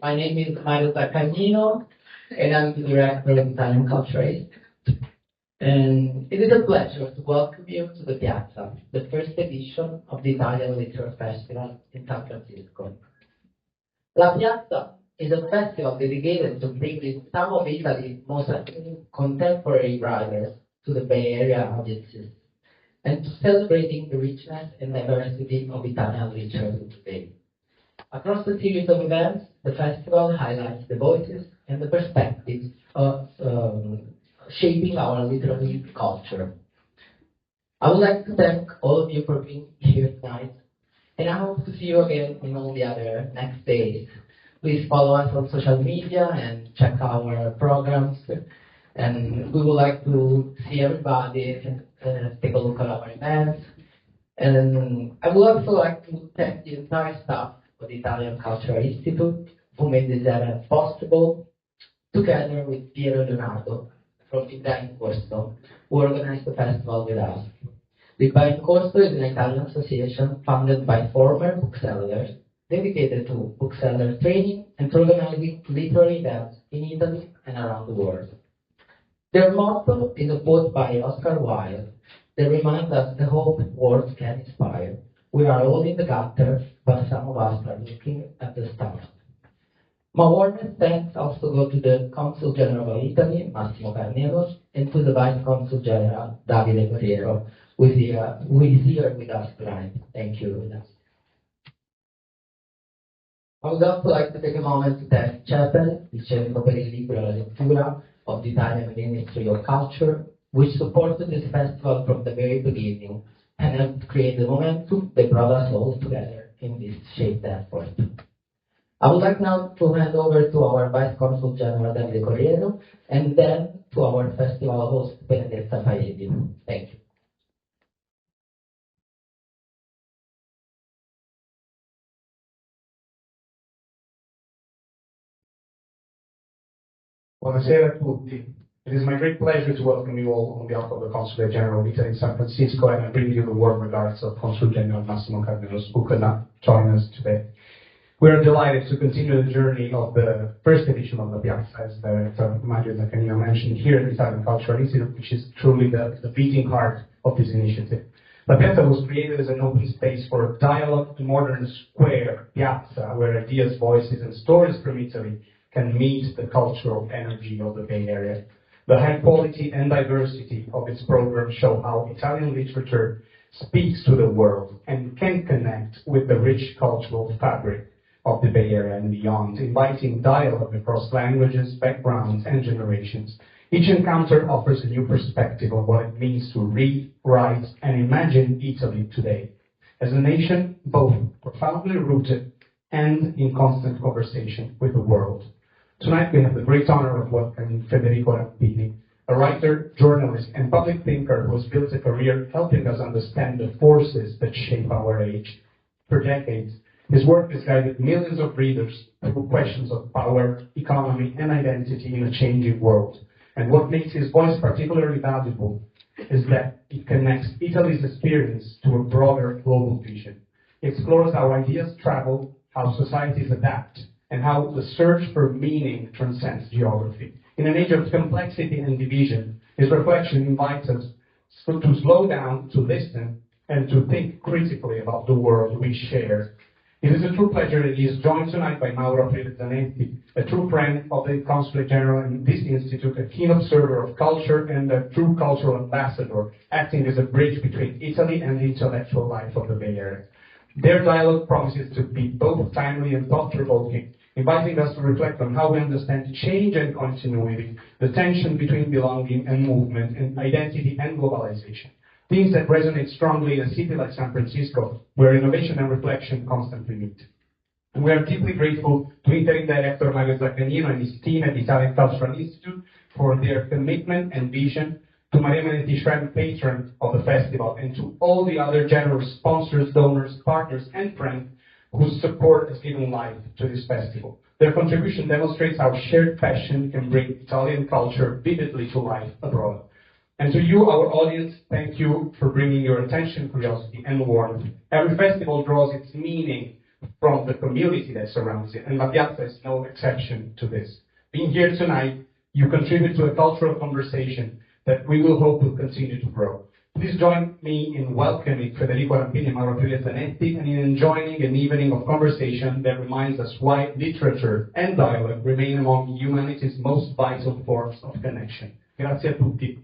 My name is Mauro Aprile, and I'm the director of Italian Culture. And it is a pleasure to welcome you to the Piazza, the first edition of the Italian Literary Festival in San Francisco. La Piazza is a festival dedicated to bringing some of Italy's most contemporary writers to the Bay Area audiences and to celebrating the richness and diversity of Italian literature today. Across the series of events, the festival highlights the voices and the perspectives of shaping our literary culture. I would like to thank all of you for being here tonight, and I hope to see you again in all the other next days. Please follow us on social media and check our programs, and we would like to see everybody and take a look at our events. And I would also like to thank the entire staff of the Italian Cultural Institute, who made this event possible, together with Piero Leonardo from Il Bel Corso, who organized the festival with us. The Bel Corso is an Italian association founded by former booksellers, dedicated to bookseller training and to organizing literary events in Italy and around the world. Their motto is a quote by Oscar Wilde that reminds us the hope words can inspire. We are all in the gutter, but some of us are looking at the stars. My warmest thanks also go to the Consul General of Italy, Massimo Carneros, and to the Vice Consul General, Davide Corriero, who is here with us tonight. Thank you. I would also like to take a moment to thank CEPEL, il Centro per il Libro e la Lettura of the Italian Ministry of Culture, which supported this festival from the very beginning and helped create the momentum that brought us all together in this shared effort. I would like now to hand over to our Vice Consul General Davide Corriero and then to our festival host Benedetta Faedi. Thank you. Buonasera a tutti. It is my great pleasure to welcome you all on behalf of the Consulate General of Italy in San Francisco, and I bring you the warm regards of Consul General Massimo Carneros, who could not join us today. We are delighted to continue the journey of the first edition of the Piazza, as Director Mauro Aprile mentioned, here at the Italian Cultural Institute, which is truly the beating heart of this initiative. La Piazza was created as an open space for dialogue, a modern square piazza, where ideas, voices, and stories from Italy can meet the cultural energy of the Bay Area. The high quality and diversity of its program show how Italian literature speaks to the world and can connect with the rich cultural fabric of the Bay Area and beyond, inviting dialogue across languages, backgrounds, and generations. Each encounter offers a new perspective of what it means to read, write, and imagine Italy today, as a nation both profoundly rooted and in constant conversation with the world. Tonight we have the great honor of welcoming Federico Rampini, a writer, journalist, and public thinker who has built a career helping us understand the forces that shape our age. For decades, his work has guided millions of readers through questions of power, economy, and identity in a changing world. And what makes his voice particularly valuable is that it connects Italy's experience to a broader global vision. It explores how ideas travel, how societies adapt, and how the search for meaning transcends geography. In an age of complexity and division, his reflection invites us to slow down, to listen, and to think critically about the world we share. It is a true pleasure that he is joined tonight by Mauro Aprile Zanetti, a true friend of the Consulate General in this institute, a keen observer of culture, and a true cultural ambassador, acting as a bridge between Italy and the intellectual life of the Bay Area. Their dialogue promises to be both timely and thought-provoking, inviting us to reflect on how we understand change and continuity, the tension between belonging and movement, and identity and globalization. Themes that resonate strongly in a city like San Francisco, where innovation and reflection constantly meet. And we are deeply grateful to Interim Director Mauro Aprile and his team at the Italian Cultural Institute for their commitment and vision, to Maria Menetti Schremm, patron of the festival, and to all the other generous sponsors, donors, partners, and friends whose support has given life to this festival. Their contribution demonstrates how shared passion can bring Italian culture vividly to life abroad. And to you, our audience, thank you for bringing your attention, curiosity, and warmth. Every festival draws its meaning from the community that surrounds it, and La Piazza is no exception to this. Being here tonight, you contribute to a cultural conversation that we will hope will continue to grow. Please join me in welcoming Federico Rampini and Mauro Aprile Zanetti and in enjoying an evening of conversation that reminds us why literature and dialogue remain among humanity's most vital forms of connection. Grazie a tutti.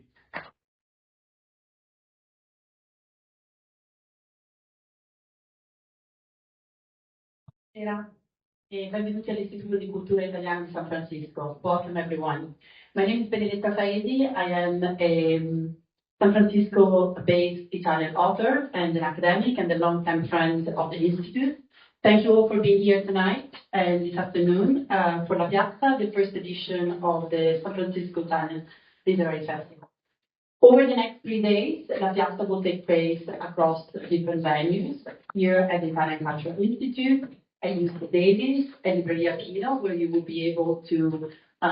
Buonasera e benvenuti all'Istituto di Cultura Italiana di San Francisco. Welcome everyone. My name is Benedetta Faedi. I am a San Francisco-based Italian author and an academic and a long-time friend of the Institute. Thank you all for being here tonight and this afternoon for La Piazza, the first edition of the San Francisco Italian Literary Festival. Over the next 3 days, La Piazza will take place across different venues here at the Italian Cultural Institute, at UC Davis, and Libreria Pino, where you will be able to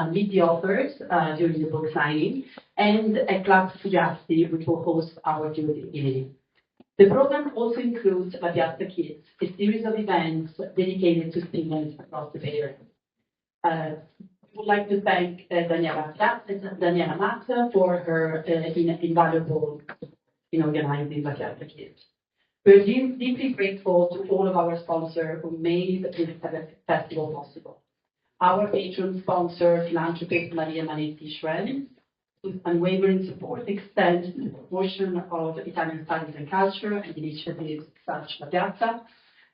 meet the authors during the book signing, and at Club Fugasti, which will host our Jury evening. The program also includes La Piazza Kids, a series of events dedicated to students across the Bay Area. I would like to thank Daniela Matta for her invaluable in organizing La Piazza Kids. We're deeply grateful to all of our sponsors who made this festival possible. Our patron sponsor, philanthropist Maria Manetti Schrems, whose unwavering support extends to the promotion of Italian studies and culture and initiatives such as La Piazza.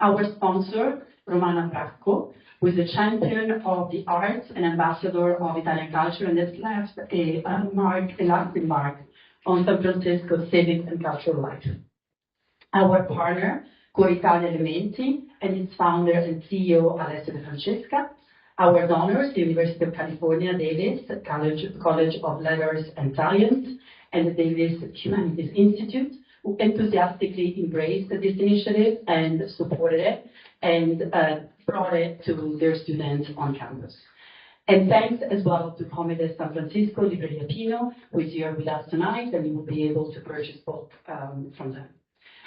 Our sponsor, Romana Bracco, who is a champion of the arts and ambassador of Italian culture and has left a lasting mark on San Francisco's civic and cultural life. Our partner, Cor Italia Elementi, and its founder and CEO, Alessio De Francesca. Our donors, the University of California, Davis, College of Letters and Science, and the Davis Humanities Institute, who enthusiastically embraced this initiative and supported it and brought it to their students on campus. And thanks as well to Comede San Francisco, Libreria Pino, who is here with us tonight, and you will be able to purchase both from them.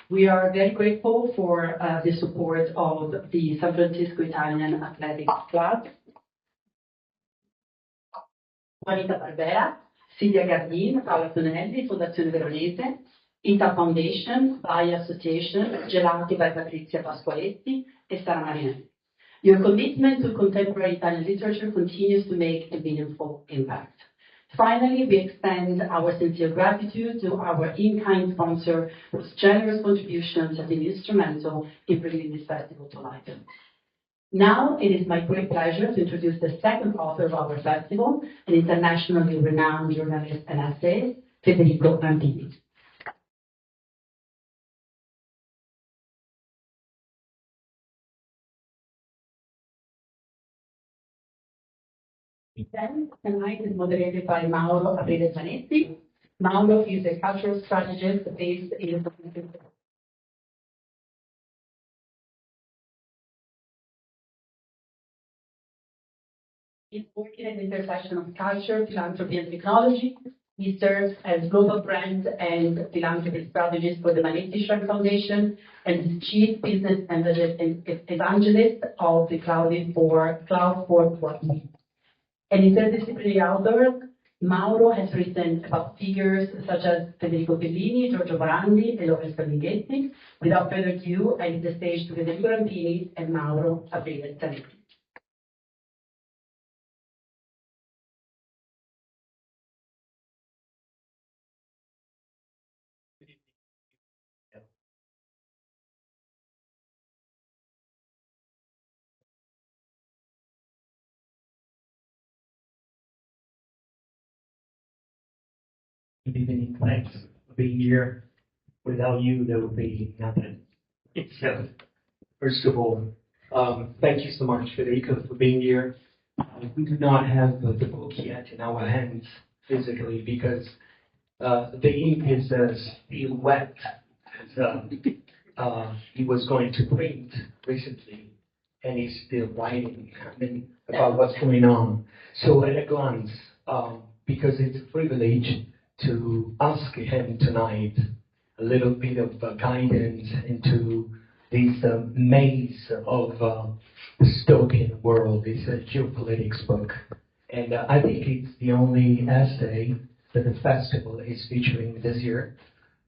We are very grateful for the support of the San Francisco Italian Athletic Club, Juanita Barbera, Silvia Gardin, Paola Tonelli, Fondazione Veronese, ITA Foundation, Vai Association, Gelati by Patrizia Pasqualetti, e Sara Marinetti. Your commitment to contemporary Italian literature continues to make a meaningful impact. Finally, we extend our sincere gratitude to our in-kind sponsor, whose generous contributions have been instrumental in bringing this festival to life. Now, it is my great pleasure to introduce the second author of our festival, an internationally renowned journalist and essayist, Federico Rampini. The event tonight is moderated by Mauro Aprile Zanetti. Mauro is a cultural strategist based in He's working at the intersection of culture, philanthropy, and technology. He serves as global brand and philanthropy strategist for the Manetti Shrine Foundation and is chief business evangelist of the Cloud for Quality. An interdisciplinary author, Mauro has written about figures such as Federico Bellini, Giorgio Morandi, and Lorenzo Ferlinghetti. Without further ado, I give the stage to Federico Rampini and Mauro Aprile Zanetti. Good evening. Thanks for being here. Without you, there would be nothing. So, first of all, thank you so much, Federico, for being here. We do not have the book yet in our hands physically because the ink is still wet. He was going to print recently, and he's still writing about what's going on. So at a glance, because it's a privilege to ask him tonight a little bit of guidance into this maze of dystopian world. It's a geopolitics book. And I think it's the only essay that the festival is featuring this year.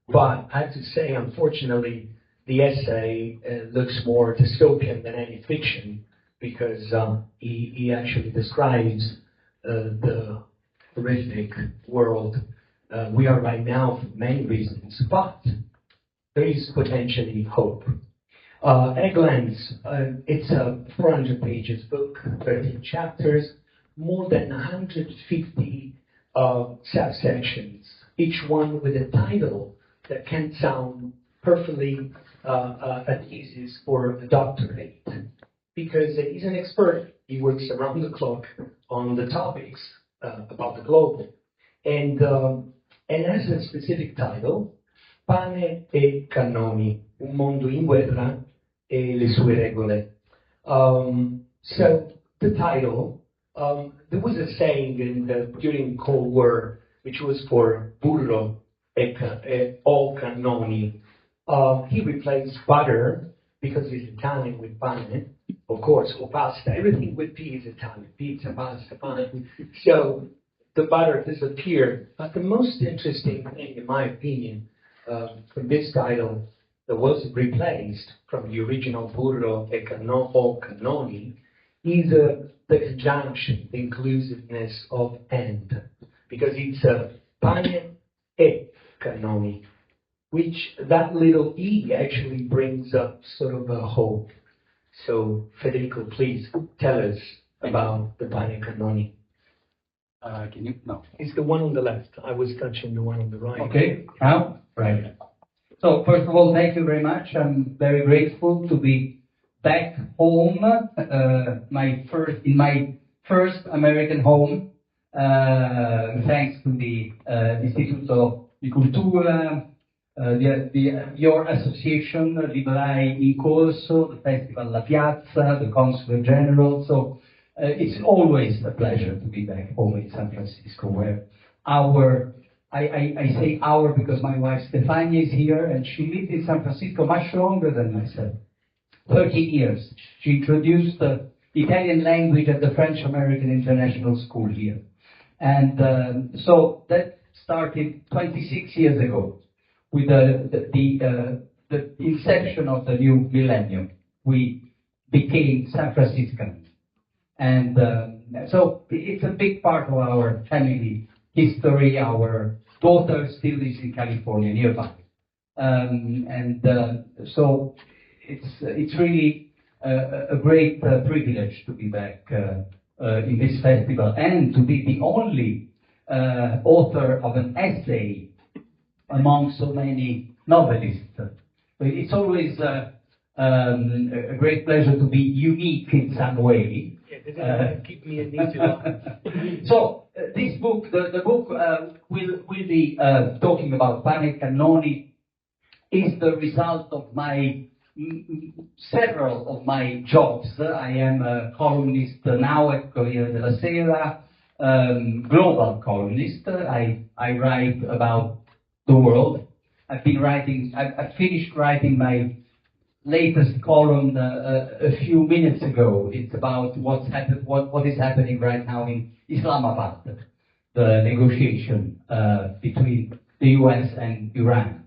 But I have to say, unfortunately, the essay looks more dystopian than any fiction, because he actually describes the horrific world we are right now for many reasons. But there is potentially hope. At a glance, it's a 400 pages book, 13 chapters, more than 150 subsections, each one with a title that can sound perfectly a thesis for a doctorate, because he's an expert. He works around the clock on the topics about the globe, and has a specific title, Pane e Cannoni, un mondo in guerra e le sue regole. So the title, there was a saying during the Cold War, which was for burro o cannoni. He replaced butter, because he's Italian, with pane, of course, or pasta. Everything with P is Italian: pizza, pasta, pane. So the butter disappeared. But the most interesting thing, in my opinion, from this title that was replaced from the original burro e cannoni is the conjunction, the inclusiveness of and, because it's pane e cannoni, which that little e actually brings up sort of a hope. So Federico, please tell us about the pane e cannoni. Can you? No. It's the one on the left. I was touching the one on the right. Okay, now? Right. So, first of all, thank you very much. I'm very grateful to be back home, in my first American home, thanks to the Istituto di Cultura, your association, Librai in Corso, the Festival La Piazza, the Consulate General. So, it's always a pleasure to be back home in San Francisco, where I say our because my wife Stefania is here, and she lived in San Francisco much longer than myself, 13 years. She introduced the Italian language at the French-American International School here. And so that started 26 years ago with the inception of the new millennium. We became San Franciscans. And so it's a big part of our family history. Our daughter still lives in California, nearby. So it's really a great privilege to be back in this festival, and to be the only author of an essay among so many novelists. It's always a great pleasure to be unique in some way. Keep me in need. So this book, the book will be talking about Pane e Cannoni, is the result of my several of my jobs. I am a columnist now at Corriere della Sera, global columnist. I write about the world. I've finished writing my latest column a few minutes ago. It's about what is happening right now in Islamabad, the negotiation between the US and Iran.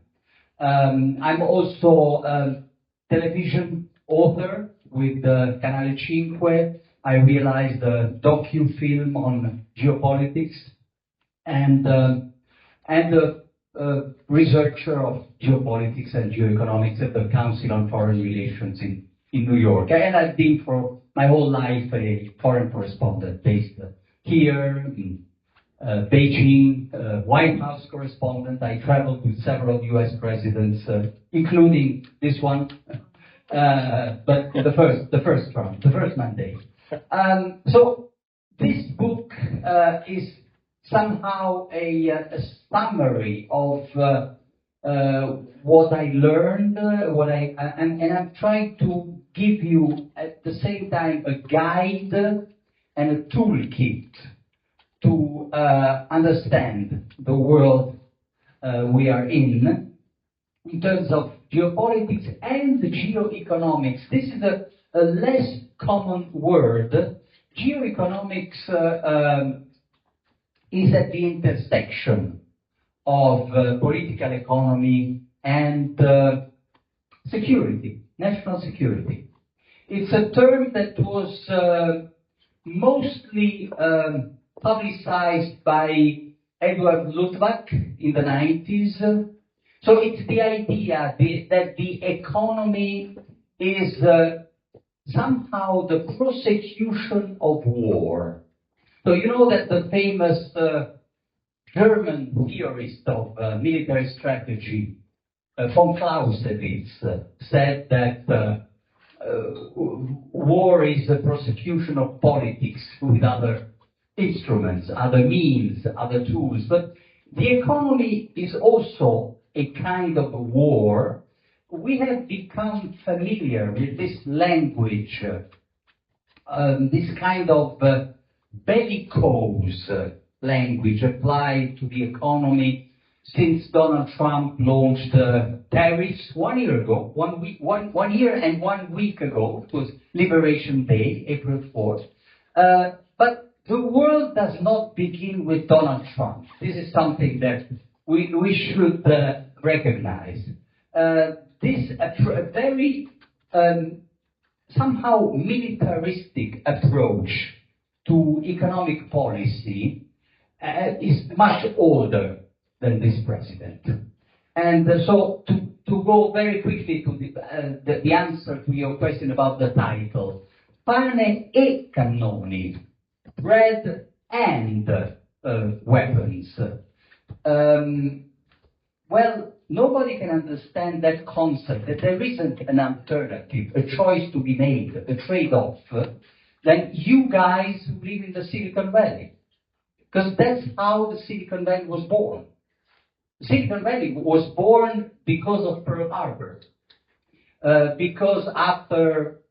I'm also a television author with Canale 5. I realized a docu-film on geopolitics, and a researcher of geopolitics and geoeconomics at the Council on Foreign Relations in New York. And I've been for my whole life a foreign correspondent based here in Beijing, White House correspondent. I traveled with several US presidents, including this one, but the first mandate. So this book is somehow a summary of what I learned, and I'm trying to give you at the same time a guide and a toolkit to understand the world we are in terms of geopolitics and geoeconomics. This is a less common word. Geoeconomics is at the intersection of political economy and security, national security. It's a term that was mostly publicized by Edward Luttwak in the 90s. So it's the idea that the economy is somehow the prosecution of war. So you know that the famous German theorist of military strategy, von Clausewitz, said that war is the prosecution of politics with other instruments, other means, other tools. But the economy is also a kind of war. We have become familiar with this language, this kind of bellicose language applied to the economy since Donald Trump launched tariffs 1 year ago, 1 year and 1 week ago. It was Liberation Day, April 4th. But the world does not begin with Donald Trump. This is something that we should recognize. This very somehow militaristic approach to economic policy is much older than this president. And so to go very quickly to the answer to your question about the title, PANE e CANNONI, bread and weapons. Well, nobody can understand that concept, that there isn't an alternative, a choice to be made, a trade-off, than you guys who live in the Silicon Valley. Because that's how the Silicon Valley was born. Silicon Valley was born because of Pearl Harbor. Because after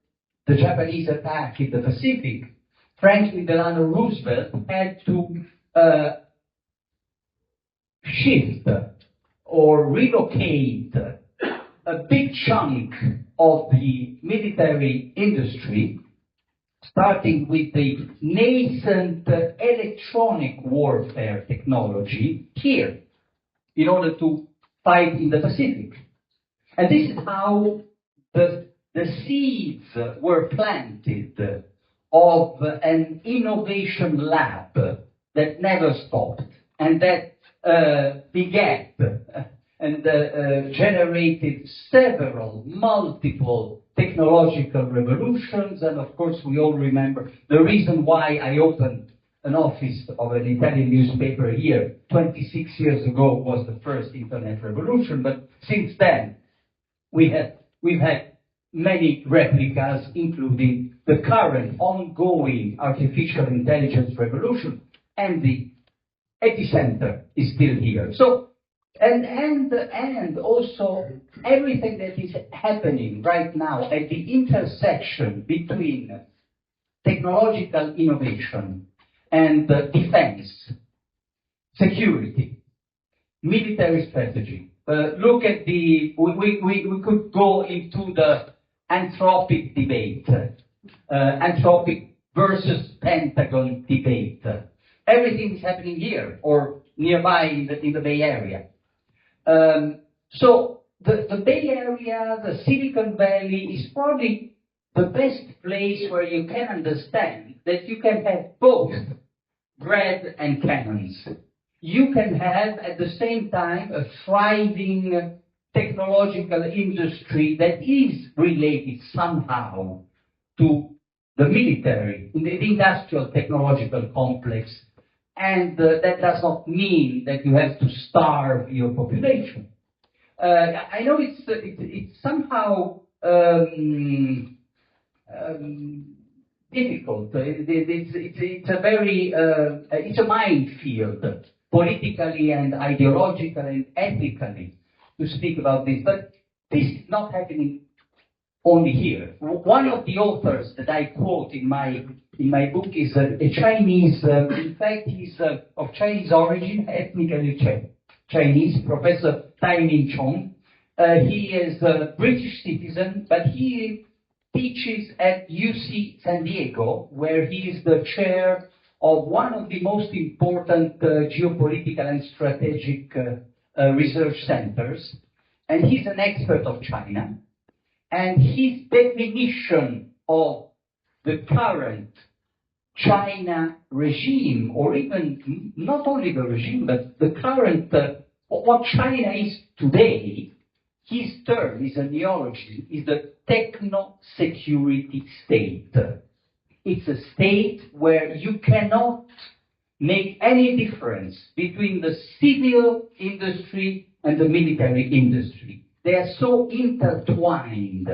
the Japanese attack in the Pacific, Franklin Delano Roosevelt had to shift or relocate a big chunk of the military industry, starting with the nascent electronic warfare technology here, in order to fight in the Pacific. And this is how the seeds were planted of an innovation lab that never stopped and that begat and generated multiple technological revolutions. And of course, we all remember the reason why I opened an office of an Italian newspaper here 26 years ago was the first internet revolution. But since then, we've had many replicas, including the current ongoing artificial intelligence revolution, and the epicenter is still here. So, and also everything that is happening right now at the intersection between technological innovation and defense, security, military strategy. Look at we could go into the Anthropic debate, Anthropic versus Pentagon debate. Everything is happening here or nearby in the Bay Area. So the Bay Area, the Silicon Valley is probably the best place where you can understand that you can have both bread and cannons. You can have at the same time a thriving technological industry that is related somehow to the military, the industrial technological complex. And that does not mean that you have to starve your population. I know it's somehow difficult. It's a very it's a minefield, politically and ideologically and ethically, to speak about this. But this is not happening only here. One of the authors that I quote in my book is a Chinese, in fact he's of Chinese origin, ethnically Chinese, Professor Tai Min Chong. He is a British citizen, but he teaches at UC San Diego, where he is the chair of one of the most important geopolitical and strategic research centers. And he's an expert of China. And his definition of the current China regime, or even not only the regime, but the current, what China is today, his term, his ideology, is the techno-security state. It's a state where you cannot make any difference between the civil industry and the military industry. They are so intertwined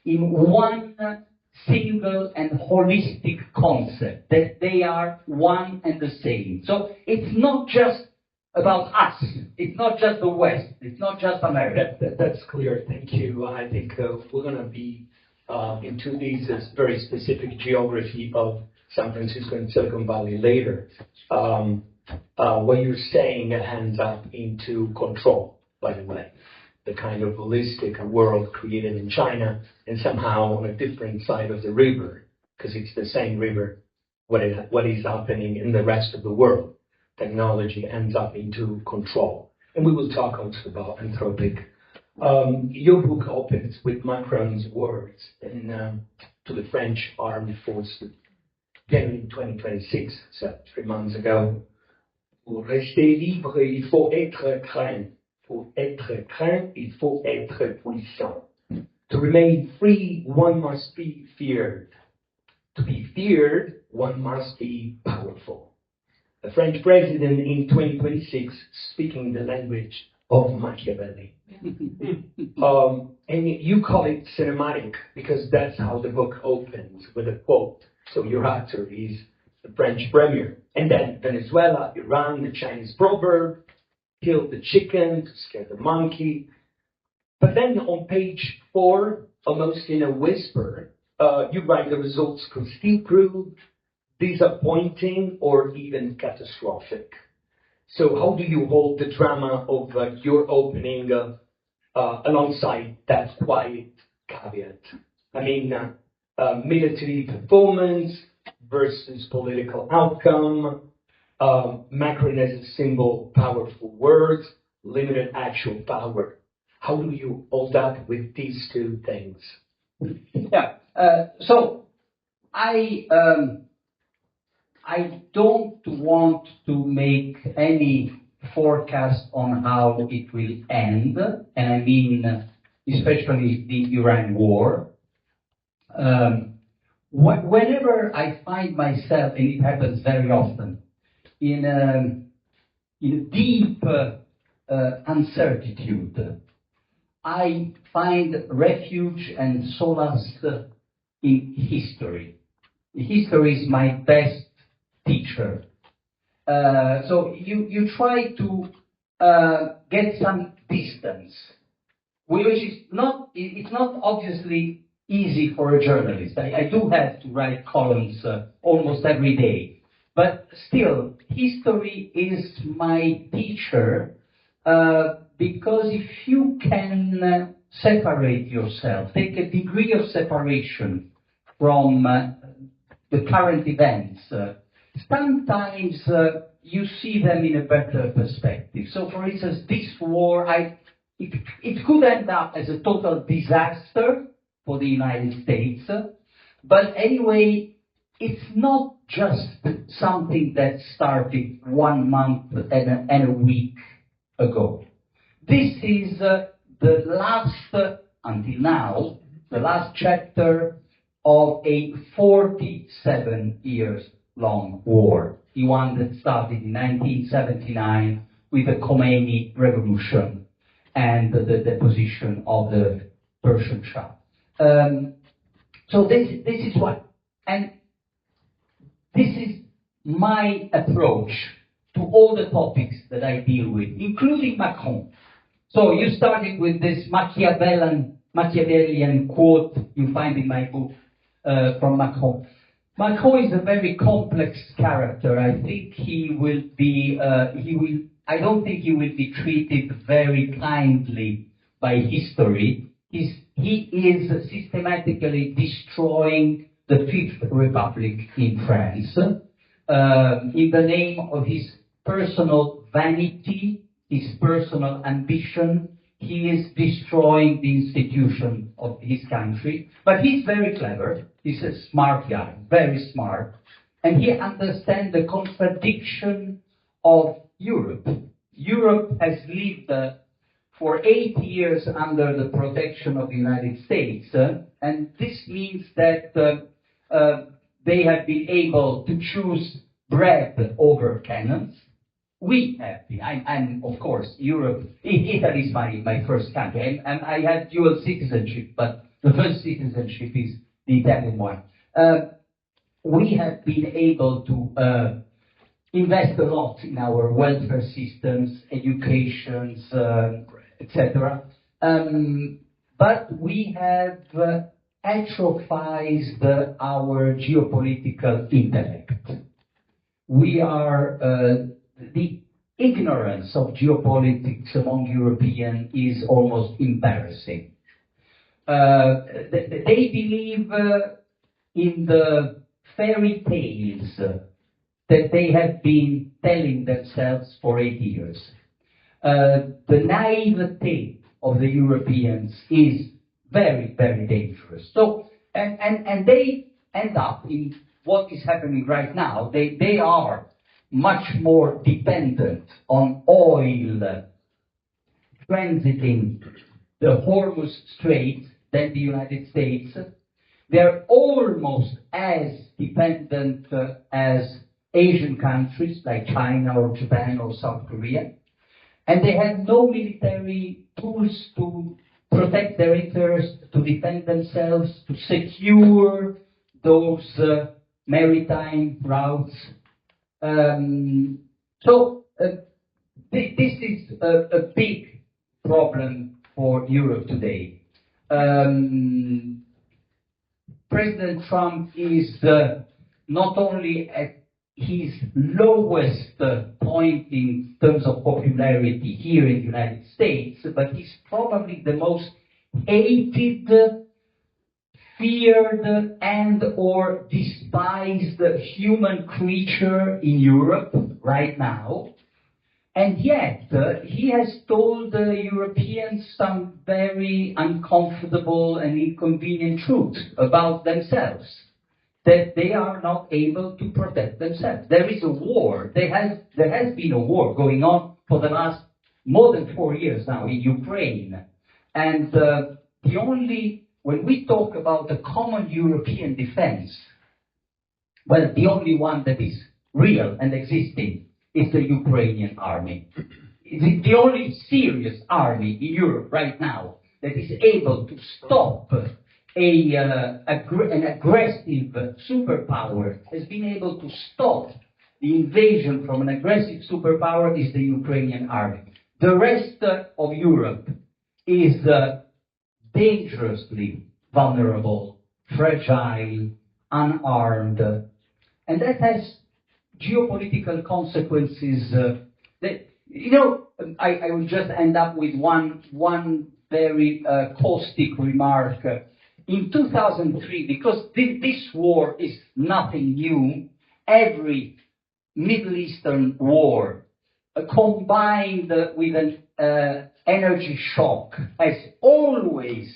in one single and holistic concept that they are one and the same. So it's not just about us. It's not just the West. It's not just America. That's clear. Thank you. I think we're going to be into these very specific geography of San Francisco and Silicon Valley later. What you're saying hands up into control, by the way, the kind of holistic world created in China and somehow on a different side of the river, because it's the same river, what is happening in the rest of the world. Technology ends up into control. And we will talk also about Anthropic. Your book opens with Macron's words to the French Armed Forces, January 2026, so 3 months ago. Pour rester libre, il faut être craint. Pour être craint, il faut être puissant. To remain free, one must be feared. To be feared, one must be powerful. The French president in 2026 speaking the language of Machiavelli. And you call it cinematic because that's how the book opens, with a quote. So your actor is the French premier. And then Venezuela, Iran, the Chinese proverb, kill the chicken to scare the monkey. But then on page 4, almost in a whisper, you write the results could still prove disappointing or even catastrophic. So how do you hold the drama of your opening alongside that quiet caveat? I mean, military performance versus political outcome, Macron as a symbol, powerful words, limited actual power. How do you hold up with these two things? Yeah, so I don't want to make any forecast on how it will end, and I mean especially the Iran war. Whenever I find myself, and it happens very often, in a deep uncertitude, I find refuge and solace in history. History is my best teacher. So you try to get some distance, which is not, it's not obviously easy for a journalist. I do have to write columns almost every day, but still, history is my teacher because if you can separate yourself, take a degree of separation from the current events, sometimes you see them in a better perspective. So, for instance, this war, it could end up as a total disaster for the United States, but anyway, it's not just something that started 1 month and a week ago. This is the last, until now, the last chapter of a 47 years long war, the one that started in 1979 with the Khomeini revolution and the deposition of the Persian Shah. So this is what, and this is my approach to all the topics that I deal with, including Macron. So you started with this Machiavellian quote you find in my book from Macron. Macron is a very complex character. I think he will be, I don't think he will be treated very kindly by history, he is systematically destroying the Fifth Republic in France in the name of his personal vanity, his personal ambition. He is destroying the institution of his country. But he's very clever. He's a smart guy, very smart. And he understands the contradiction of Europe. Europe has lived for 8 years under the protection of the United States, and this means that they have been able to choose bread over cannons. We have been. I'm of course, Europe, Italy is my first country, and I have dual citizenship, but the first citizenship is the Italian one. We have been able to invest a lot in our welfare systems, educations, etc. But we have atrophied our geopolitical intellect. We are, the ignorance of geopolitics among Europeans is almost embarrassing. They believe in the fairy tales that they have been telling themselves for 8 years. The naivete of the Europeans is very, very dangerous. So, and they end up in what is happening right now. They are much more dependent on oil transiting the Hormuz Strait than the United States. They're almost as dependent as Asian countries like China or Japan or South Korea. And they have no military tools to protect their interests, to defend themselves, to secure those maritime routes. This is a big problem for Europe today. President Trump is not only at his lowest point in terms of popularity here in the United States, but he's probably the most hated, feared, and or despised human creature in Europe right now. And yet, he has told the Europeans some very uncomfortable and inconvenient truths about themselves, that they are not able to protect themselves. There is a war. There has been a war going on for the last more than 4 years now in Ukraine. And when we talk about a common European defense, well, the only one that is real and existing is the Ukrainian army. It's the only serious army in Europe right now that is able to stop an aggressive superpower, has been able to stop the invasion from an aggressive superpower is the Ukrainian army. The rest of Europe is dangerously vulnerable, fragile, unarmed, and that has geopolitical consequences. I will just end up with one very caustic remark. In 2003, because this war is nothing new, every Middle Eastern war combined with an energy shock has always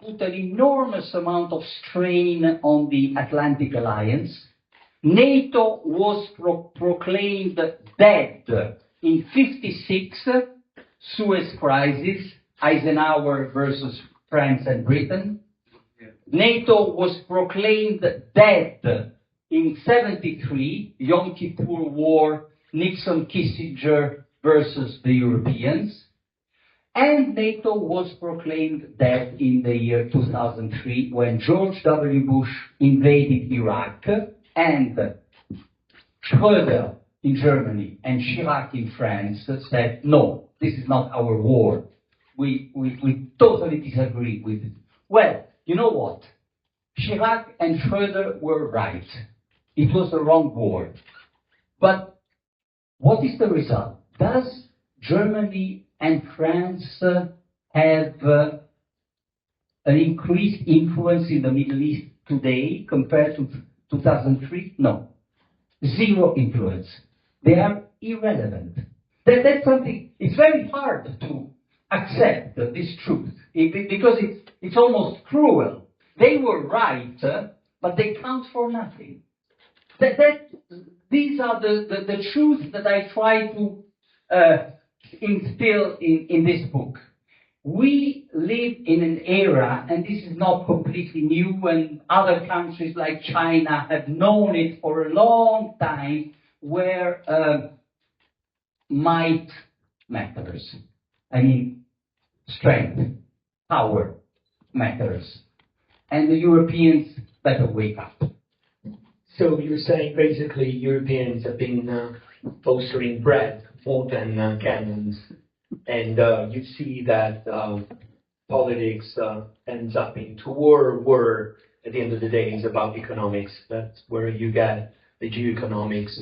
put an enormous amount of strain on the Atlantic Alliance. NATO was proclaimed dead in 1956, Suez Crisis, Eisenhower versus France and Britain. NATO was proclaimed dead in 1973, Yom Kippur War, Nixon-Kissinger versus the Europeans. And NATO was proclaimed dead in the year 2003 when George W. Bush invaded Iraq and Schröder in Germany and Chirac in France said, no, this is not our war. We totally disagree with it. Well, you know what? Chirac and Schröder were right. It was the wrong war. But what is the result? Does Germany and France have an increased influence in the Middle East today compared to 2003? No. Zero influence. They are irrelevant. That's something, it's very hard to accept this truth because it's almost cruel. They were right, but they count for nothing. These are the truths that I try to instill in this book. We live in an era, and this is not completely new, and other countries like China have known it for a long time, where might matters. I mean, strength, power matters. And the Europeans better wake up. So you're saying basically Europeans have been fostering bread more than cannons, and you see that politics ends up into war. War, at the end of the day, is about economics. That's where you get the geoeconomics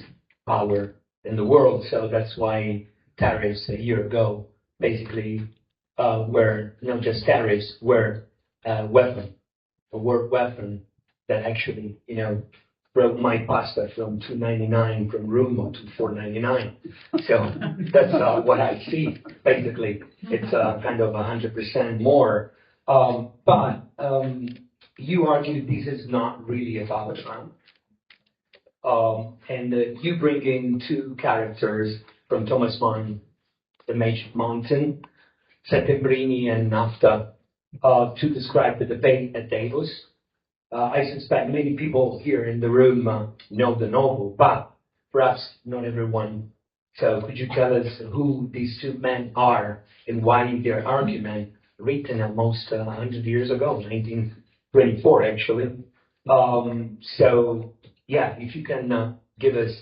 power in the world. So that's why tariffs a year ago basically were not just tariffs, were a war weapon that actually, brought my pasta from $2.99 from Roma to $4.99. So that's what I see. Basically, it's kind of 100% more. But you argue this is not really about Trump. And you bring in two characters from Thomas Mann, The Magic Mountain, Settembrini and NAFTA, to describe the debate at Davos. I suspect many people here in the room know the novel, but perhaps not everyone. So could you tell us who these two men are and why their argument, written almost 100 years ago, 1924 actually. So yeah, if you can give us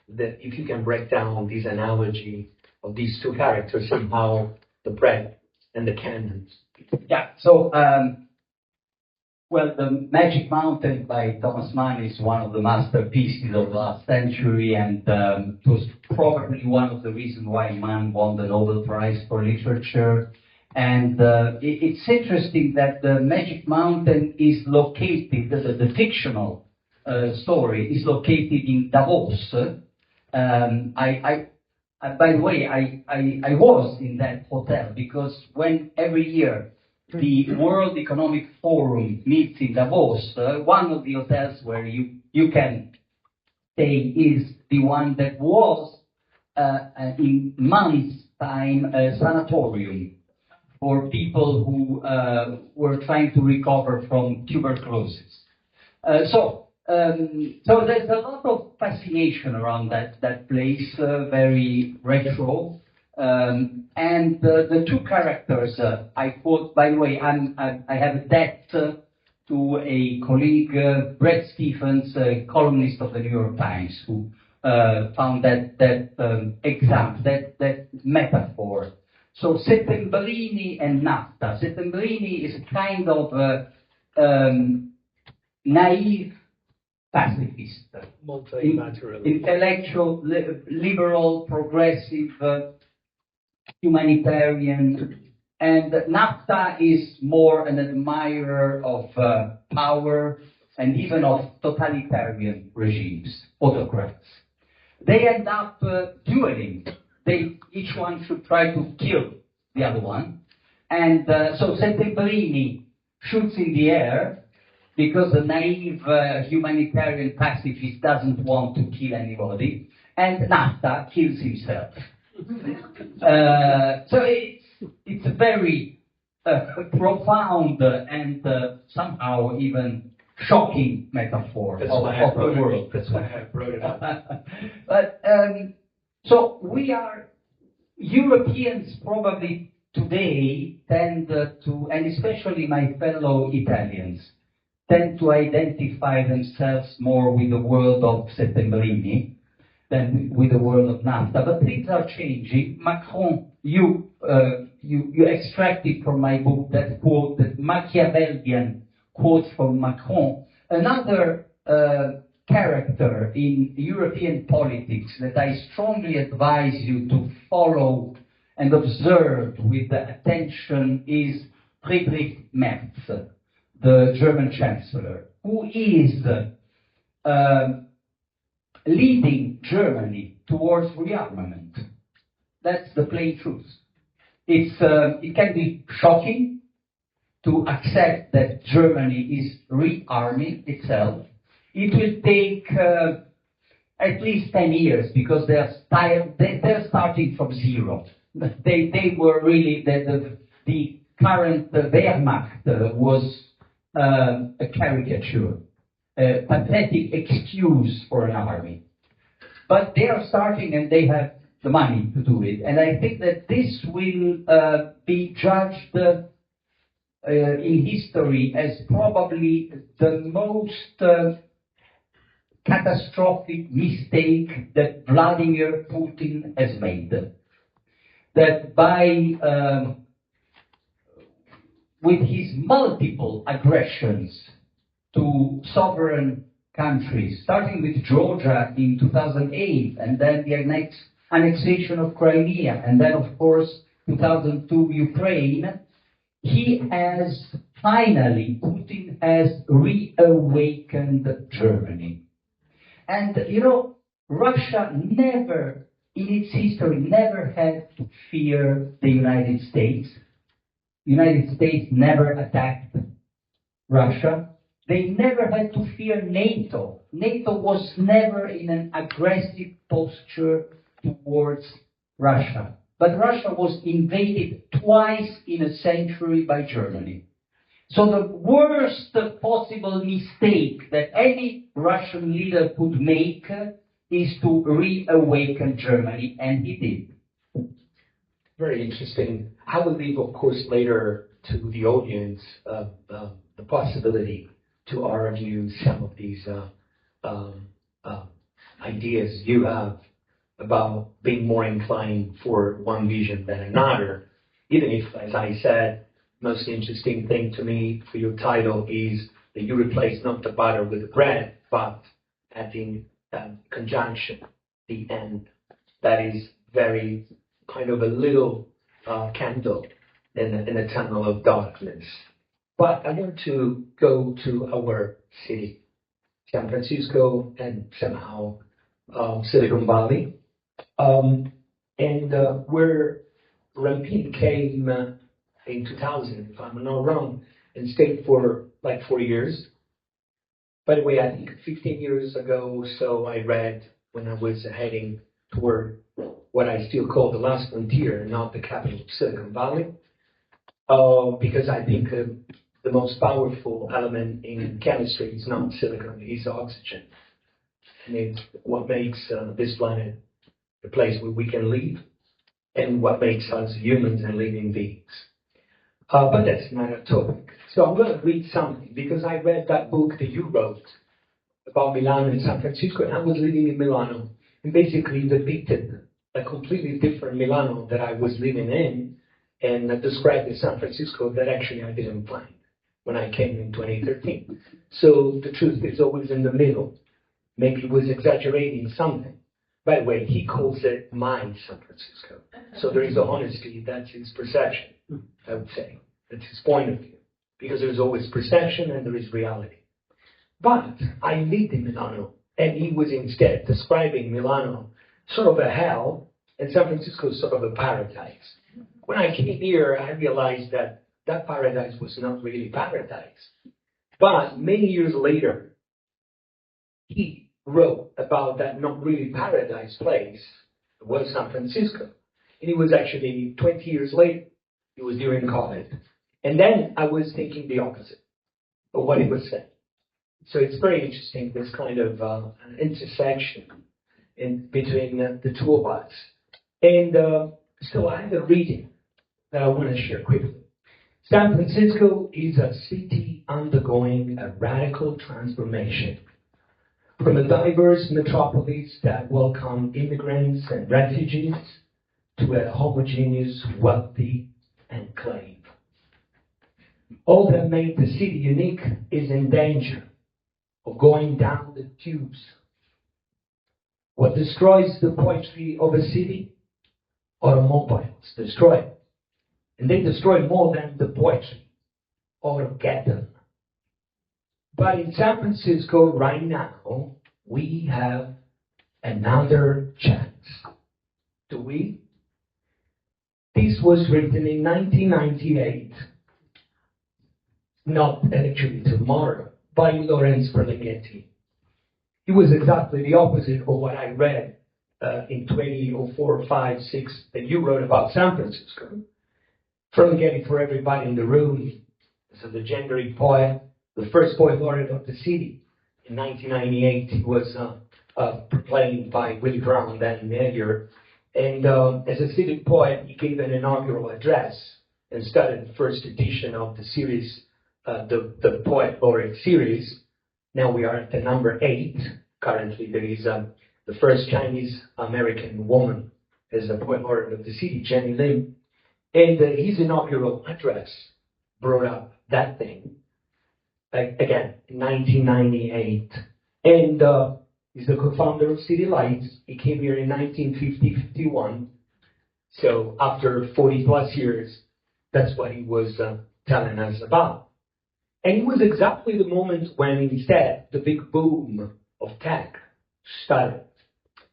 if you can break down this analogy of these two characters, somehow the bread and the cannons. Yeah. So. Well, The Magic Mountain by Thomas Mann is one of the masterpieces of last century, and it was probably one of the reasons why Mann won the Nobel Prize for Literature. And it's interesting that The Magic Mountain is located, the fictional story is located in Davos. By the way, I was in that hotel because when every year the World Economic Forum meets in Davos, one of the hotels where you can stay is the one that was, in months' time, a sanatorium for people who were trying to recover from tuberculosis. So there's a lot of fascination around that place, very retro. And the two characters I quote, by the way, I have a debt to a colleague, Bret Stephens, a columnist of the New York Times, who found that example, that metaphor. So Settembrini and NAFTA. Settembrini is a kind of naive pacifist, intellectual, liberal, progressive, humanitarian, and NAFTA is more an admirer of power and even of totalitarian regimes, autocrats. They end up dueling. Each one should try to kill the other one. And so Settembrini shoots in the air because the naive humanitarian pacifist doesn't want to kill anybody, and NAFTA kills himself. So it's a very profound and somehow even shocking metaphor of the world. That's why I brought it up. But so we are Europeans probably today tend to, and especially my fellow Italians, tend to identify themselves more with the world of Settembrini than with the world of NAFTA. But things are changing. Macron, you extracted from my book that quote, that Machiavellian quote from Macron. Another character in European politics that I strongly advise you to follow and observed with attention is Friedrich Merz, the German Chancellor, who is leading Germany towards rearmament. That's the plain truth. It can be shocking to accept that Germany is rearming itself. It will take at least 10 years because they're starting from zero. They were really, the current Wehrmacht was a caricature, a pathetic excuse for an army. But they are starting and they have the money to do it. And I think that this will be judged in history as probably the most catastrophic mistake that Vladimir Putin has made. That by with his multiple aggressions to sovereign countries, starting with Georgia in 2008, and then the annexation of Crimea, and then, of course, 2002 Ukraine, Putin has reawakened Germany. And, you know, Russia never, in its history, never had to fear the United States. The United States never attacked Russia. They never had to fear NATO. NATO was never in an aggressive posture towards Russia. But Russia was invaded twice in a century by Germany. So the worst possible mistake that any Russian leader could make is to reawaken Germany, and he did. Very interesting. I will leave, of course, later to the audience the possibility to argue some of these ideas you have about being more inclined for one vision than another, even if, as I said, most interesting thing to me for your title is that you replace not the butter with the bread, but adding conjunction, the end. That is very kind of a little candle in a tunnel of darkness. But I want to go to our city, San Francisco, and somehow Silicon Valley, and where Rampini came in 2000, if I'm not wrong, and stayed for like 4 years. By the way, I think 15 years ago, so I read when I was heading toward what I still call the last frontier, not the capital of Silicon Valley, because I think the most powerful element in chemistry is not silicon, it's oxygen. And it's what makes this planet a place where we can live and what makes us humans and living beings. But that's not a topic. So I'm going to read something because I read that book that you wrote about Milano and San Francisco, and I was living in Milano, and basically depicted a completely different Milano that I was living in, and described in San Francisco that actually I didn't find when I came in 2013. So the truth is always in the middle. Maybe he was exaggerating something. By the way, he calls it my San Francisco. So there is a honesty, that's his perception, I would say. That's his point of view. Because there's always perception and there is reality. But I lived in Milano, and he was instead describing Milano sort of a hell, and San Francisco sort of a paradise. When I came here, I realized that that paradise was not really paradise. But many years later, he wrote about that not really paradise place was San Francisco. And it was actually 20 years later. It was during COVID. And then I was thinking the opposite of what he was saying. So it's very interesting, this kind of intersection between the two of us. And so I have a reading that I want to share quickly. San Francisco is a city undergoing a radical transformation. From a diverse metropolis that welcomed immigrants and refugees to a homogeneous, wealthy enclave. All that made the city unique is in danger of going down the tubes. What destroys the poetry of a city automobiles destroyed. And they destroyed more than the poetry or Getten. But in San Francisco right now, we have another chance. Do we? This was written in 1998, not actually tomorrow, by Lawrence Ferlinghetti. It was exactly the opposite of what I read in 2004, 5, 6 that you wrote about San Francisco. Ferlinghetti, for everybody in the room, is a legendary poet, the first poet laureate of the city. In 1998, he was proclaimed by Willie Brown, then mayor. And as a city poet, he gave an inaugural address and started the first edition of the series, the Poet Laureate series. Now we are at the number 8. Currently, there is the first Chinese American woman as a Poet Laureate of the city, Jenny Lim. And his inaugural address brought up that thing. Again, in 1998. And he's the co-founder of City Lights. He came here in 1950-51. So after 40 plus years, that's what he was telling us about. And it was exactly the moment when instead the big boom of tech started.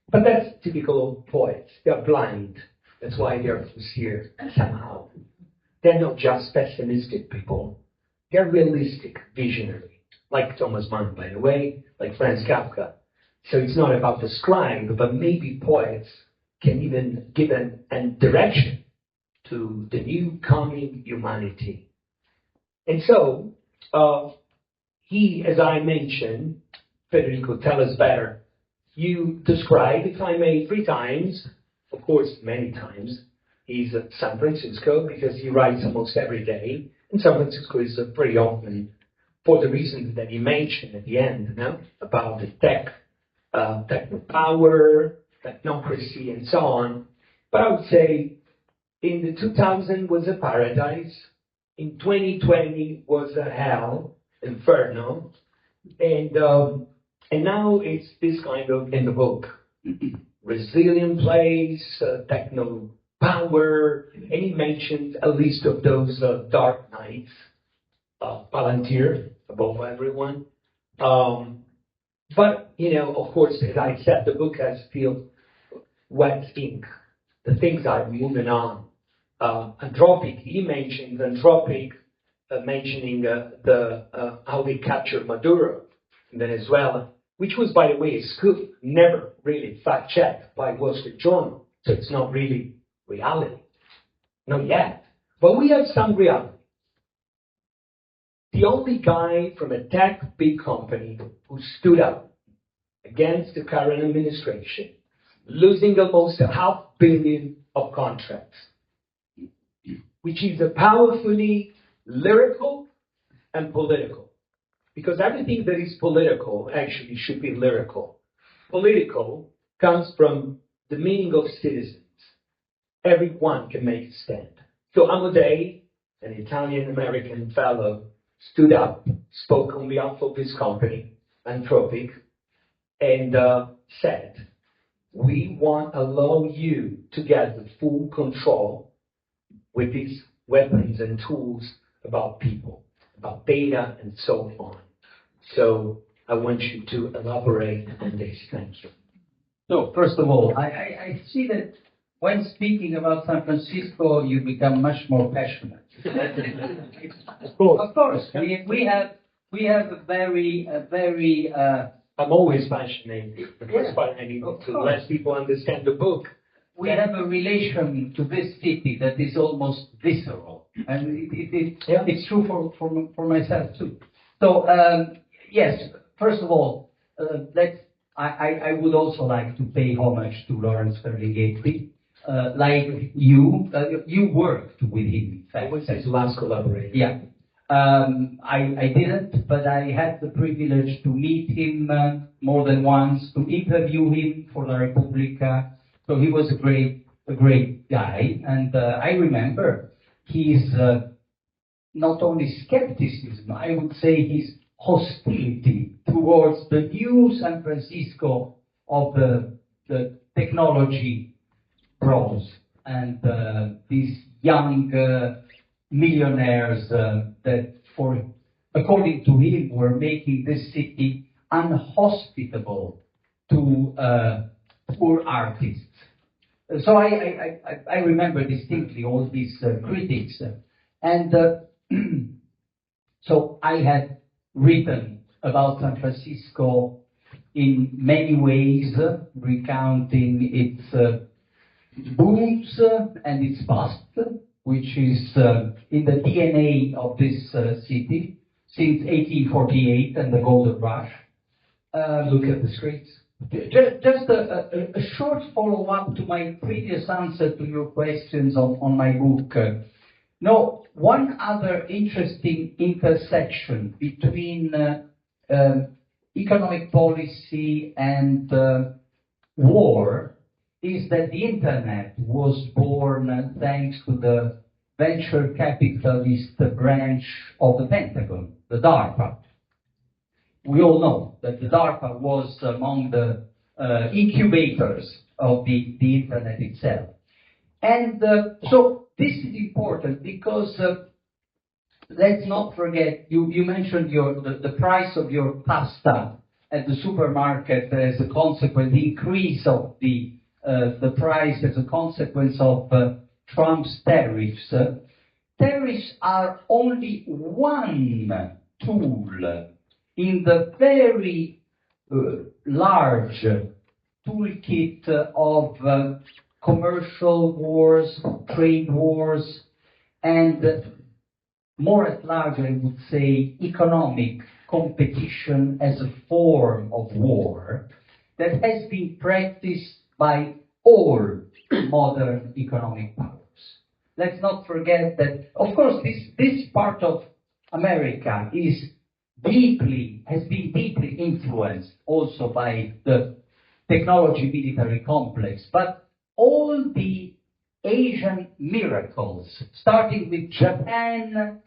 But that's typical of poets. They're blind. That's why they're here somehow. They're not just pessimistic people. They're realistic, visionary, like Thomas Mann, by the way, like Franz Kafka. So it's not about the scribe, but maybe poets can even give a direction to the new coming humanity. And so, he, as I mentioned, Federico, tell us better. You describe, if I may, 3 times, of course, many times, he's at San Francisco because he writes almost every day. And San Francisco is pretty often for the reasons that he mentioned at the end, about the techno power, technocracy, and so on. But I would say in the 2000 was a paradise. In 2020 was a hell, inferno. And now it's this kind of, in the book, resilient place, techno power, and he mentioned a list of those dark nights, Palantir, above everyone. But, of course, as I said, the book has still wet ink. The things are moving on. Anthropic, he mentioned Anthropic, mentioning how they captured Maduro in Venezuela, which was, by the way, a scoop, never really fact-checked by Wall Street Journal. So it's not really reality. Not yet. But we have some reality. The only guy from a tech big company who stood up against the current administration, losing almost $500 million of contracts, which is a powerfully lyrical and political. Because everything that is political actually should be lyrical. Political comes from the meaning of citizens. Everyone can make a stand. So Amodei, an Italian-American fellow, stood up, spoke on behalf of his company, Anthropic, and said, we won't allow you to get the full control with these weapons and tools about people, about data, and so on. So I want you to elaborate on this. Thank you. So, first of all, I see that when speaking about San Francisco, you become much more passionate. Of course. Of course. We have a very I'm always passionate because I need to let people understand the book. We have a relation to this city that is almost visceral, and it's true for myself too. So yes, first of all, I would also like to pay homage to Lawrence Ferlinghetti. Like you worked with him. In fact. I was his last collaborator. Yeah. I didn't, but I had the privilege to meet him more than once, to interview him for La Repubblica. So he was a great guy, and I remember his not only skepticism, I would say his hostility towards the new San Francisco of the technology bros. and these young millionaires that, according to him, were making this city unhospitable to poor artists. So I remember distinctly all these critics, and so I had written about San Francisco in many ways, recounting its booms and its bust, which is in the DNA of this city since 1848 and the Golden Rush. Look at the streets. Just a short follow-up to my previous answer to your questions on my book. No, one other interesting intersection between economic policy and war is that the internet was born thanks to the venture capitalist branch of the Pentagon, the DARPA. We all know that the DARPA was among the incubators of the internet itself. And so this is important because let's not forget, you mentioned the price of your pasta at the supermarket as a consequence, the increase of the price as a consequence of Trump's tariffs. Tariffs are only one tool in the very large toolkit of commercial wars, trade wars, and more at large, I would say, economic competition as a form of war that has been practiced by all modern economic powers. Let's not forget that, of course, this part of America has been deeply influenced also by the technology military complex, but all the Asian miracles, starting with Japan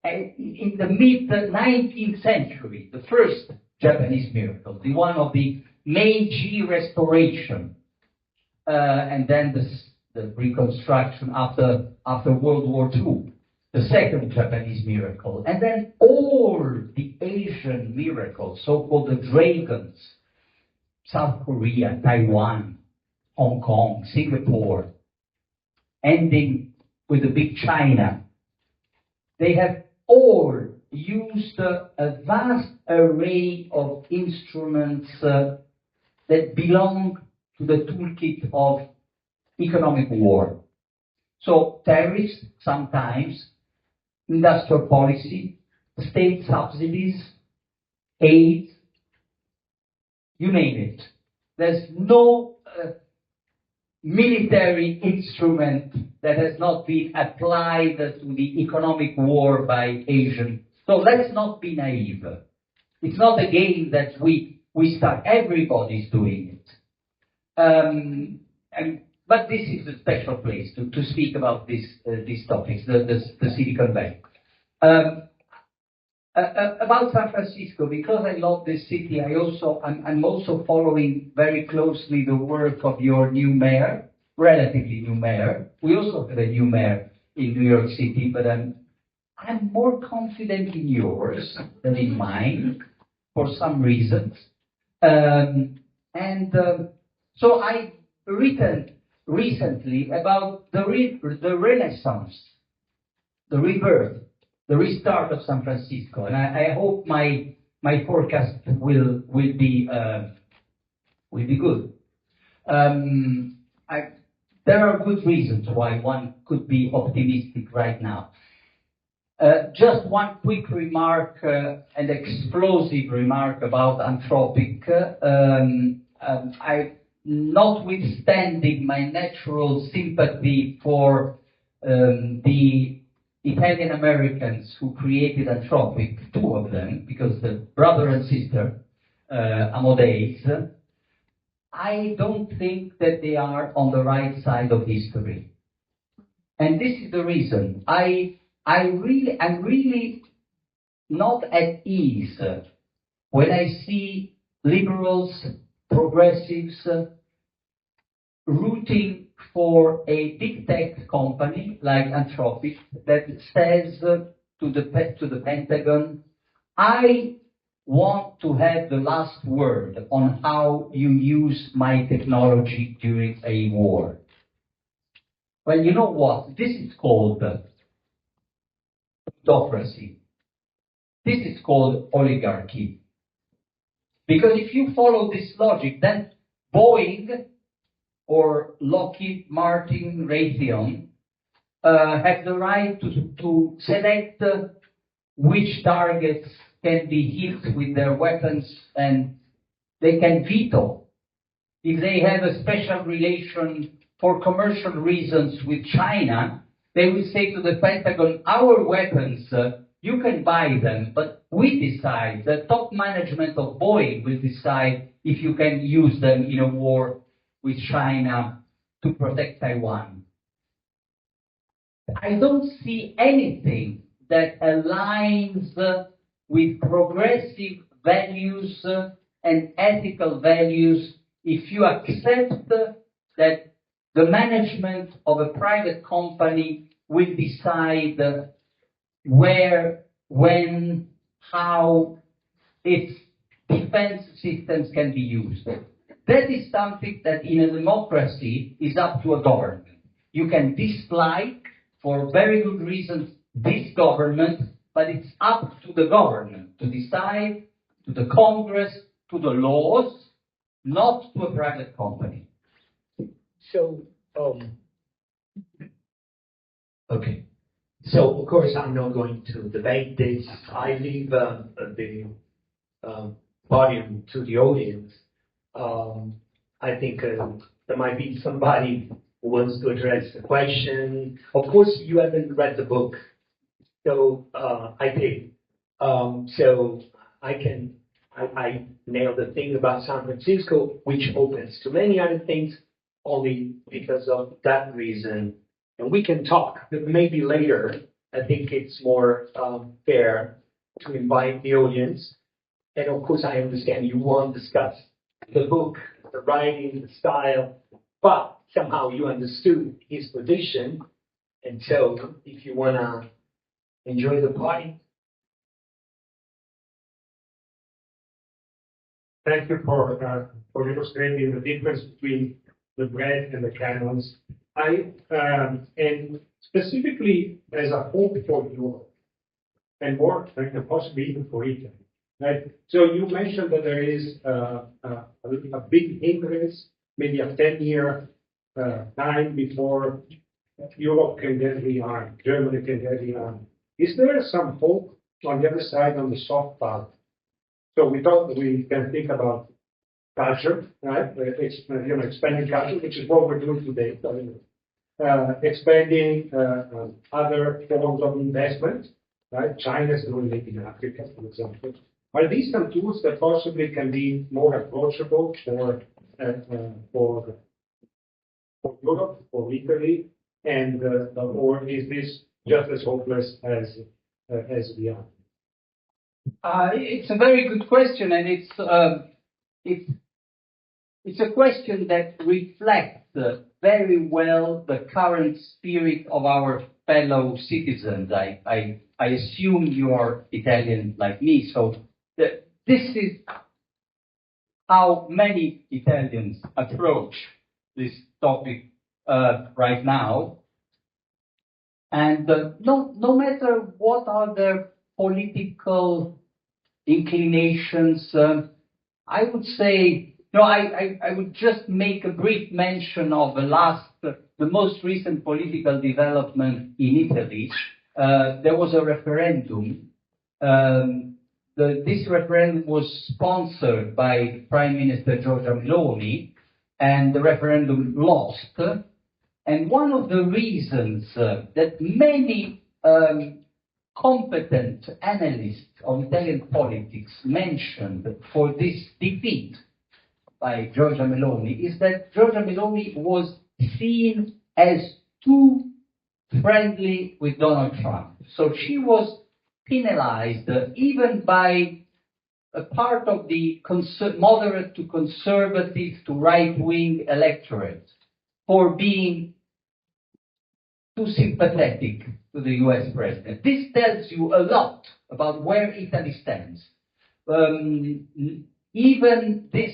in the mid-19th century, the first Japanese miracle, the one of the Meiji Restoration, and then the reconstruction after World War II, the second Japanese miracle, and then all the Asian miracles, so-called the dragons, South Korea, Taiwan, Hong Kong, Singapore, ending with the big China. They have all used a vast array of instruments that belong to the toolkit of economic war. So tariffs sometimes, industrial policy, state subsidies, aid, you name it. There's no military instrument that has not been applied to the economic war by Asian. So let's not be naive. It's not a game that we start. Everybody's doing it. But this is a special place to speak about these topics, the Silicon Valley. About San Francisco, because I love this city, I'm also following very closely the work of your new mayor, relatively new mayor. We also have a new mayor in New York City, but I'm more confident in yours than in mine for some reasons. So I've written recently about the Renaissance, the rebirth, the restart of San Francisco, and I hope my forecast will be good. There are good reasons why one could be optimistic right now. Just one quick remark, an explosive remark about Anthropic. Notwithstanding my natural sympathy for the Italian Americans who created Anthropic, two of them, because the brother and sister, Amadeus, I don't think that they are on the right side of history. And this is the reason. I'm really not at ease when I see liberals, progressives, rooting for a big tech company like Anthropic that says to the Pentagon, I want to have the last word on how you use my technology during a war. Well, you know what? This is called plutocracy. This is called oligarchy. Because if you follow this logic, then Boeing or Lockheed Martin, Raytheon, have the right to select which targets can be hit with their weapons, and they can veto. If they have a special relation for commercial reasons with China, they will say to the Pentagon, our weapons, you can buy them, but we decide, the top management of Boeing will decide if you can use them in a war with China to protect Taiwan. I don't see anything that aligns with progressive values and ethical values if you accept that the management of a private company will decide where, when, how its defense systems can be used. That is something that in a democracy is up to a government. You can dislike, for very good reasons, this government, but it's up to the government to decide, to the Congress, to the laws, not to a private company. So, okay. So, of course, I'm not going to debate this. I leave the podium to the audience. I think there might be somebody who wants to address the question. Of course, you haven't read the book, so I did. So I nailed the thing about San Francisco, which opens to many other things only because of that reason. And we can talk, but maybe later. I think it's more fair to invite the audience. And of course, I understand you won't discuss the book, the writing, the style, but somehow you understood his position. And so, if you want to enjoy the party. Thank you for illustrating the difference between the bread and the cannons. And specifically as a hope for Europe, and more, and possibly even for Italy. Right? So you mentioned that there is a big hindrance, maybe a 10-year time before Europe can get rearmed, Germany can get rearmed. Is there some hope on the other side, on the soft power? So we thought that we can think about culture, right? Expanding culture, which is what we're doing today. Expanding other forms of investment, right? China is doing it in Africa, for example. Are these some tools that possibly can be more approachable for Europe, for Italy, and or is this just as hopeless as we are? It's a very good question, and it's a question that reflects very well the current spirit of our fellow citizens. I assume you are Italian like me, so this is how many Italians approach this topic right now. And no matter what are their political inclinations, I would say, I would just make a brief mention of the most recent political development in Italy. There was a referendum. This referendum was sponsored by Prime Minister Giorgia Meloni, and the referendum lost. And one of the reasons that many competent analysts of Italian politics mentioned for this defeat by Giorgia Meloni is that Giorgia Meloni was seen as too friendly with Donald Trump. So she was penalized even by a part of the moderate to conservative to right-wing electorate for being too sympathetic to the US president. This tells you a lot about where Italy stands. Even this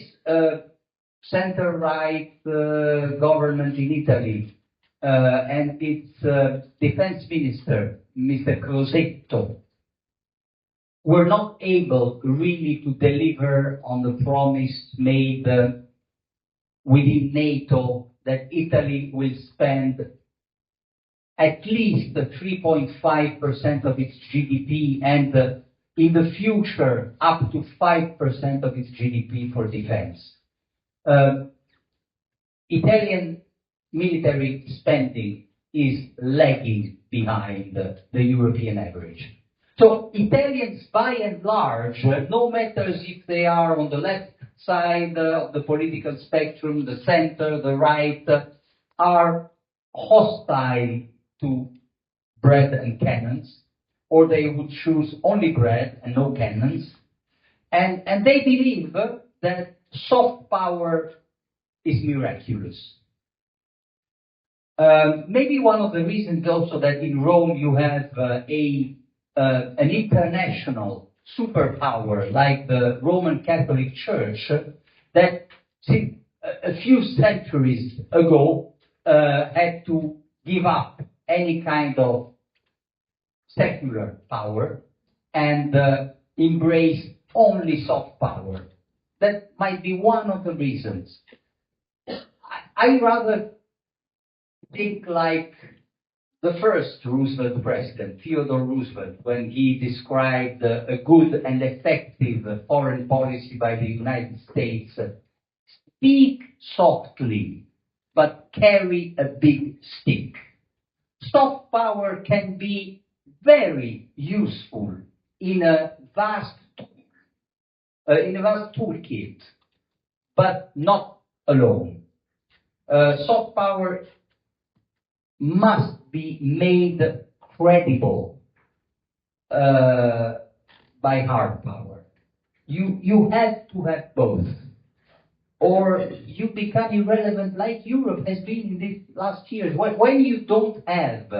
center-right government in Italy and its defense minister, Mr. Crosetto, were not able really to deliver on the promise made within NATO that Italy will spend at least 3.5% of its GDP and in the future up to 5% of its GDP for defense. Italian military spending is lagging behind the European average. So Italians, by and large, no matter if they are on the left side of the political spectrum, the center, the right, are hostile to bread and cannons, or they would choose only bread and no cannons. And they believe that soft power is miraculous. Maybe one of the reasons also that in Rome you have an international superpower like the Roman Catholic Church that a few centuries ago had to give up any kind of secular power and embrace only soft power. That might be one of the reasons. I rather think like the first Roosevelt president, Theodore Roosevelt, when he described a good and effective foreign policy by the United States. Speak softly, but carry a big stick. Soft power can be very useful in a vast toolkit, but not alone. Soft power must be made credible by hard power. You have to have both, or you become irrelevant like Europe has been in these last years. When you don't have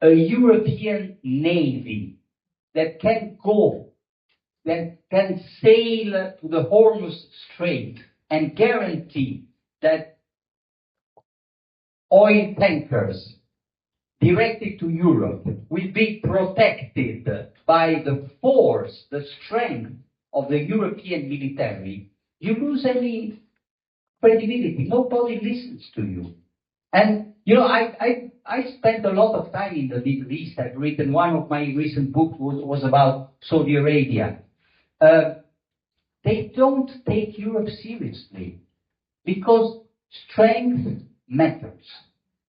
a European navy that can sail to the Hormuz Strait and guarantee that oil tankers directed to Europe will be protected by the force, the strength of the European military, you lose any credibility. Nobody listens to you. And, I spent a lot of time in the Middle East. I've written one of my recent books was about Saudi Arabia. They don't take Europe seriously because strength matters.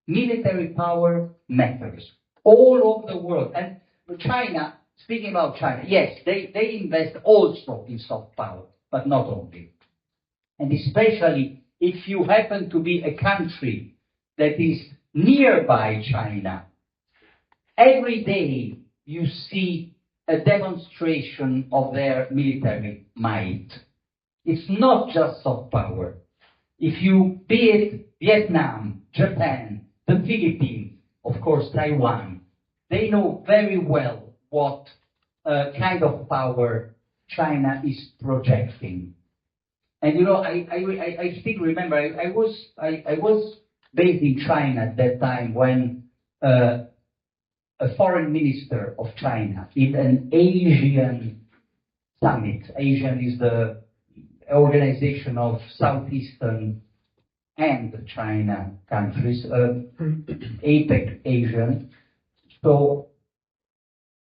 Military power matters. All over the world. And China, speaking about China, yes, they invest also in soft power, but not only. And especially if you happen to be a country that is nearby China, every day you see a demonstration of their military might. It's not just soft power. If you be it Vietnam, Japan, the Philippines, of course Taiwan, they know very well what kind of power China is projecting. And I still remember I was based in China at that time when a foreign minister of China in an Asian summit. Asian is the organization of Southeastern and China countries, APEC Asian. So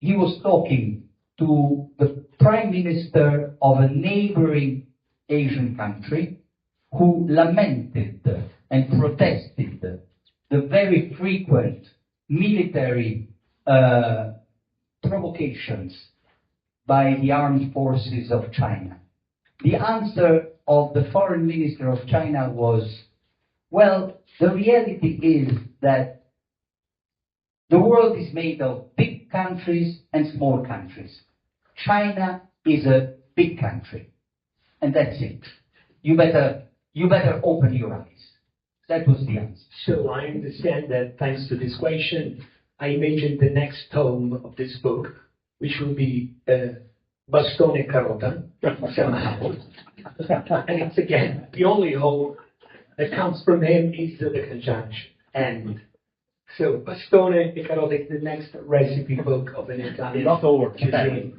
he was talking to the prime minister of a neighboring Asian country who lamented and protested the very frequent military provocations by the armed forces of China. The answer of the foreign minister of China was, well, the reality is that the world is made of big countries and small countries. China is a big country, and that's it. You better open your eyes. That was the answer. So I understand that thanks to this question, I imagine the next tome of this book, which will be Bastone e Carota, somehow. And it's again, the only hope that comes from him is the conjunction. And so Bastone e Carota is the next recipe book of an Italian cuisine.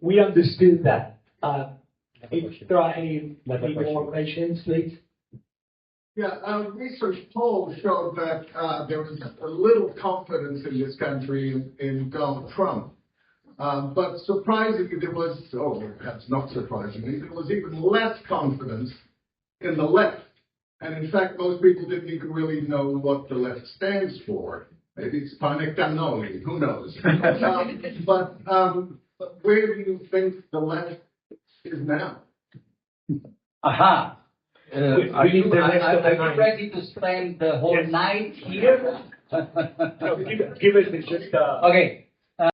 We understood that. If there are any more questions, please. Yeah, research polls showed that there was a little confidence in this country in Donald Trump. But surprisingly, there was, perhaps not surprisingly, there was even less confidence in the left. And in fact, most people didn't even really know what the left stands for. Maybe it's PANE, CANNONI, who knows? But where do you think the left is now? Aha. Are you night. ready to spend the whole night here? No, give us just Okay.